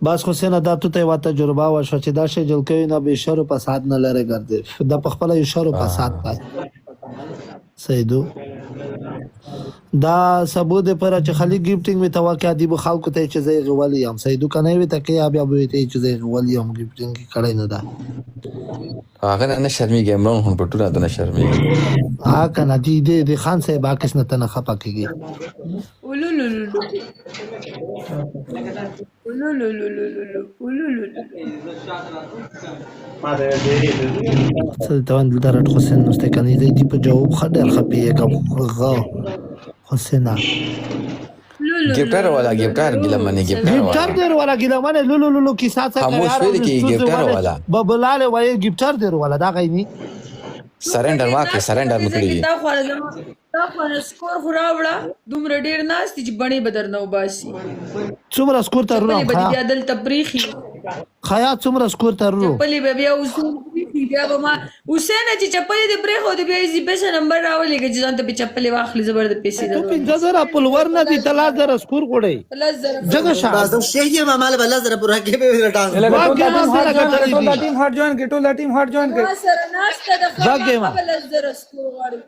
بس حسین دا ته یو تجربه وا شو چې دا شی جل کوي نه به شر په سات نه لره ګرځي دا په خپل یو شر په سات پای سیدو دا ثبوت پر چې خلی گیفټینګ می توقع دی بو خلکو ته چې زې غوالي هم سیدو کنه وي ته کې بیا به ته چې زې غوالي هم گیفټینګ کړای نه دا هغه نه شرمېږي عمران خان په ټوله نه شرمېږي ها کنه دی خان صاحب اکس نه تنه خپه کیږي سلطان دلدار حسین نو ستکنی دی په جواب خډر خپي غا حسینا गिफ्टर वाला गिफ्टर गिलमने गिफ्टर देर वाला गिलमने लुलु की साथ साथ खामोश फिर की गिफ्टर वाला बबलाले वाले गिफ्टर देर वाला دا غینی سرندر واکه سرندر مکړي دا خو سکور خراوړه دومره ډیر ناستي چې بڼي بدر نو باسي څومره سکور ته ورو بیا دل تبریخي خیا څومره سکور ته ورو چپلې بیا اصول بیا ما حسین چې چپلې دې پرې خو دې بیا یې پیسې نمبر راولې چې ځان ته چپلې واخلې زبر د پیسې ته 15000 پل ورنه دي 3000 سکور کوړې جگہ شاه دا شیخ یې مال بل زره پورا کې به ټانس ټول ټیم هارت جوائن کې ټول ټیم هارت جوائن کې سره ناشته د خبر زره سکور غواړي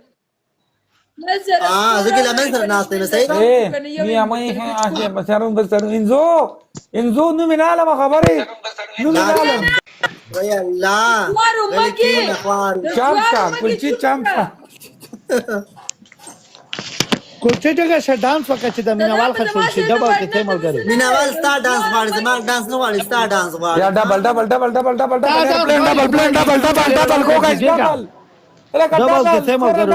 ذکر لمن سره ناشته نه صحیح مي امي هه بسرون بسرون انزو نو مناله خبره نو مناله وای الله چامسا کلچی چامسا کوچه جگہ شه ډانس وکړه چې د مینوال خشول شي ډبل کې ته ملګری مینوال ستا ډانس واړي زما ډانس نه واړي ستا ډانس واړي یا ډبل گو گایز ډبل ډبل کې ته ملګری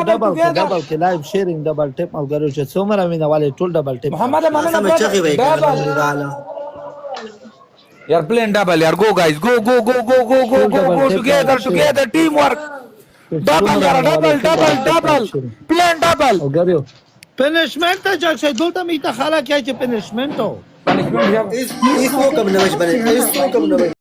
ډبل کې لایو شیرینګ ډبل ټیپ ملګری چې څومره مینوال ټول ډبل ټیپ محمد امام سم چغي وای کړه यार प्लेन डबल यार go guys go together team work double plane double وګورئ پنشمنت ته چې دلته می ته خاله کې چې پنشمنت पनिशमेंट इसको कम नवज बने इसको कम नवज